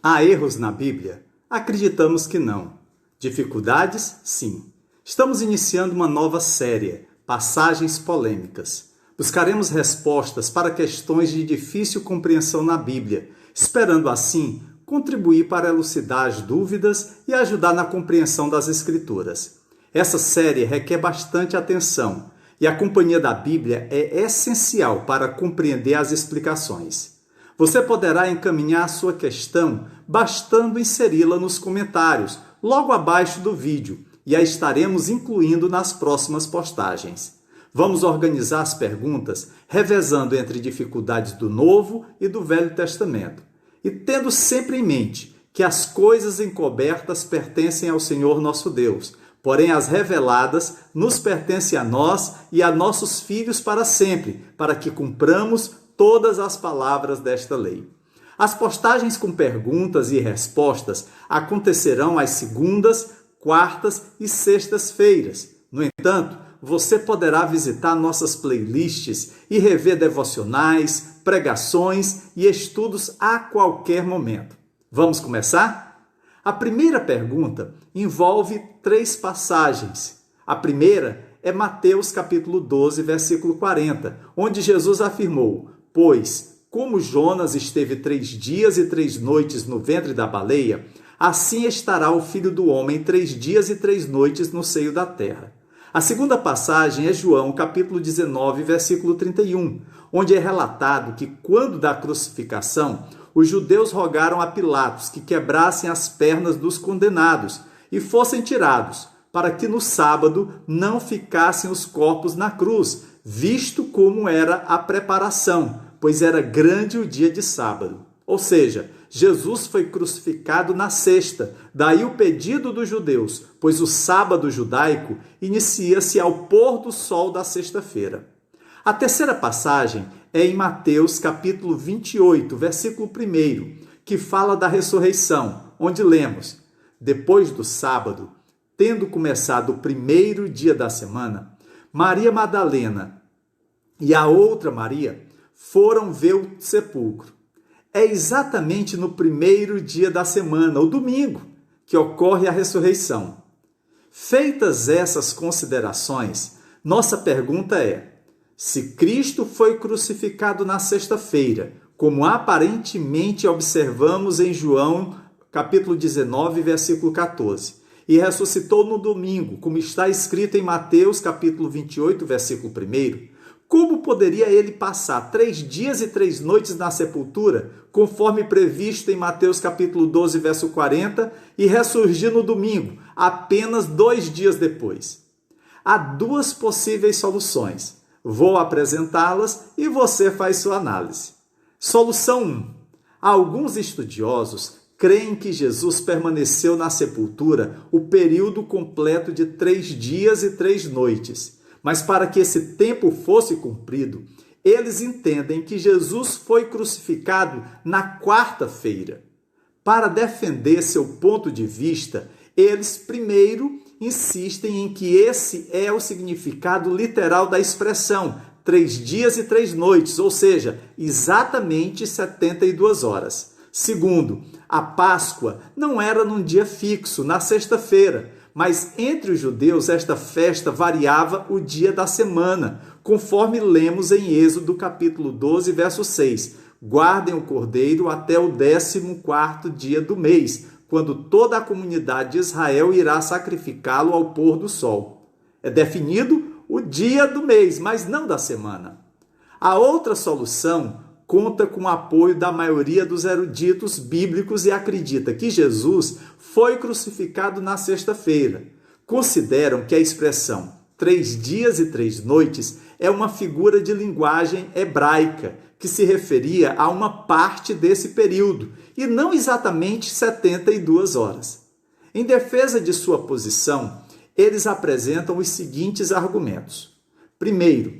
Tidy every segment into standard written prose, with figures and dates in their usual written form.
Há erros na Bíblia? Acreditamos que não. Dificuldades? Sim. Estamos iniciando uma nova série, Passagens Polêmicas. Buscaremos respostas para questões de difícil compreensão na Bíblia, esperando assim contribuir para elucidar as dúvidas e ajudar na compreensão das Escrituras. Essa série requer bastante atenção e a companhia da Bíblia é essencial para compreender as explicações. Você poderá encaminhar a sua questão bastando inseri-la nos comentários, logo abaixo do vídeo, e a estaremos incluindo nas próximas postagens. Vamos organizar as perguntas revezando entre dificuldades do Novo e do Velho Testamento, e tendo sempre em mente que as coisas encobertas pertencem ao Senhor nosso Deus, porém as reveladas nos pertencem a nós e a nossos filhos para sempre, para que cumpramos todas as palavras desta lei. As postagens com perguntas e respostas acontecerão às segundas, quartas e sextas-feiras. No entanto, você poderá visitar nossas playlists e rever devocionais, pregações e estudos a qualquer momento. Vamos começar? A primeira pergunta envolve 3 passagens. A primeira é Mateus capítulo 12, versículo 40, onde Jesus afirmou: "Pois, como Jonas esteve 3 dias e 3 noites no ventre da baleia, assim estará o Filho do Homem 3 dias e 3 noites no seio da terra." A segunda passagem é João, capítulo 19, versículo 31, onde é relatado que, quando da crucificação, os judeus rogaram a Pilatos que quebrassem as pernas dos condenados e fossem tirados, para que no sábado não ficassem os corpos na cruz, visto como era a preparação, pois era grande o dia de sábado. Ou seja, Jesus foi crucificado na sexta, daí o pedido dos judeus, pois o sábado judaico inicia-se ao pôr do sol da sexta-feira. A terceira passagem é em Mateus capítulo 28, versículo 1, que fala da ressurreição, onde lemos: "Depois do sábado, tendo começado o 1º dia da semana, Maria Madalena e a outra Maria foram ver o sepulcro." É exatamente no 1º dia da semana, o domingo, que ocorre a ressurreição. Feitas essas considerações, nossa pergunta é: se Cristo foi crucificado na sexta-feira, como aparentemente observamos em João, capítulo 19, versículo 14, e ressuscitou no domingo, como está escrito em Mateus, capítulo 28, versículo 1, como poderia ele passar 3 dias e 3 noites na sepultura, conforme previsto em Mateus capítulo 12, verso 40, e ressurgir no domingo, apenas 2 dias depois? Há 2 possíveis soluções. Vou apresentá-las e você faz sua análise. Solução 1. Alguns estudiosos creem que Jesus permaneceu na sepultura o período completo de 3 dias e 3 noites. Mas para que esse tempo fosse cumprido, eles entendem que Jesus foi crucificado na quarta-feira. Para defender seu ponto de vista, eles primeiro insistem em que esse é o significado literal da expressão 3 dias e 3 noites, ou seja, exatamente 72 horas. Segundo, a Páscoa não era num dia fixo, na sexta-feira, mas entre os judeus esta festa variava o dia da semana, conforme lemos em Êxodo capítulo 12, verso 6. "Guardem o cordeiro até o 14º dia do mês, quando toda a comunidade de Israel irá sacrificá-lo ao pôr do sol." É definido o dia do mês, mas não da semana. A outra solução conta com o apoio da maioria dos eruditos bíblicos e acredita que Jesus foi crucificado na sexta-feira. Consideram que a expressão 3 dias e 3 noites é uma figura de linguagem hebraica que se referia a uma parte desse período e não exatamente 72 horas. Em defesa de sua posição, eles apresentam os seguintes argumentos. Primeiro,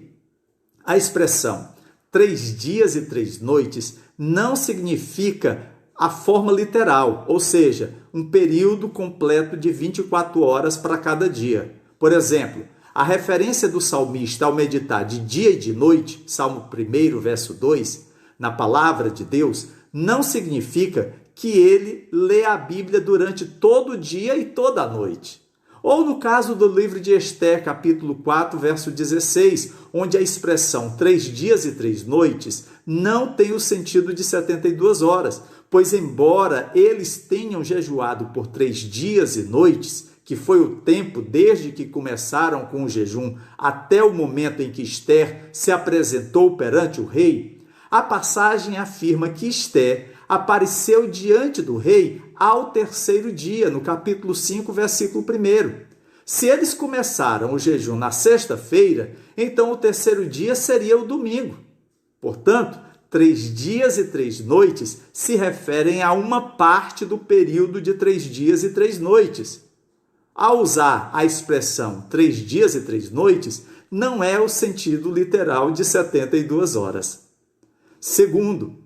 a expressão 3 dias e 3 noites não significa a forma literal, ou seja, um período completo de 24 horas para cada dia. Por exemplo, a referência do salmista ao meditar de dia e de noite, Salmo 1, verso 2, na palavra de Deus, não significa que ele lê a Bíblia durante todo o dia e toda a noite. Ou no caso do livro de Esther, capítulo 4, verso 16, onde a expressão 3 dias e 3 noites não tem o sentido de 72 horas, pois embora eles tenham jejuado por 3 dias e noites, que foi o tempo desde que começaram com o jejum até o momento em que Esther se apresentou perante o rei, a passagem afirma que Esther apareceu diante do rei ao terceiro dia, no capítulo 5, versículo 1. Se eles começaram o jejum na sexta-feira, então o terceiro dia seria o domingo. Portanto, 3 dias e 3 noites se referem a uma parte do período de 3 dias e 3 noites. Ao usar a expressão 3 dias e 3 noites, não é o sentido literal de 72 horas. Segundo,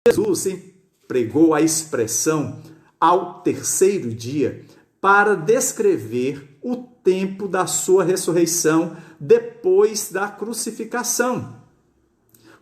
Jesus empregou a expressão ao terceiro dia para descrever o tempo da sua ressurreição depois da crucificação,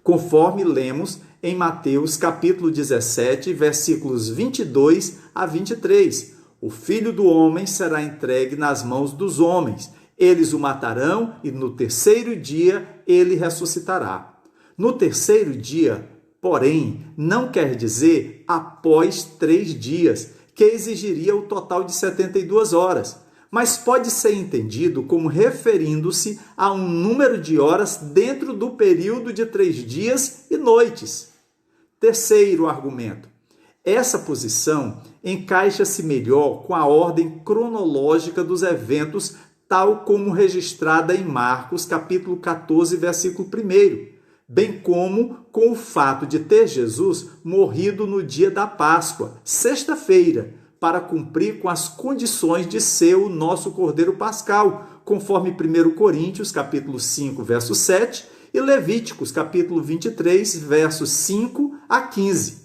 conforme lemos em Mateus capítulo 17, versículos 22 a 23. O Filho do Homem será entregue nas mãos dos homens. Eles o matarão e no terceiro dia ele ressuscitará. No terceiro dia, porém, não quer dizer após 3 dias, que exigiria o total de 72 horas, mas pode ser entendido como referindo-se a um número de horas dentro do período de 3 dias e noites. Terceiro argumento. Essa posição encaixa-se melhor com a ordem cronológica dos eventos, tal como registrada em Marcos, capítulo 14, versículo 1, bem como com o fato de ter Jesus morrido no dia da Páscoa, sexta-feira, para cumprir com as condições de ser o nosso Cordeiro Pascal, conforme 1 Coríntios, capítulo 5, verso 7, e Levíticos, capítulo 23, versos 5 a 15.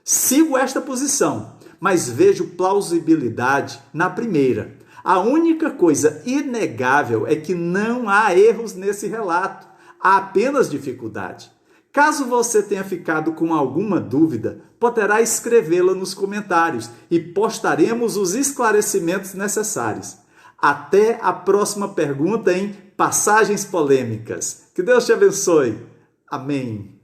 Sigo esta posição, mas vejo plausibilidade na primeira. A única coisa inegável é que não há erros nesse relato, há apenas dificuldade. Caso você tenha ficado com alguma dúvida, poderá escrevê-la nos comentários e postaremos os esclarecimentos necessários. Até a próxima pergunta em Passagens Polêmicas. Que Deus te abençoe. Amém.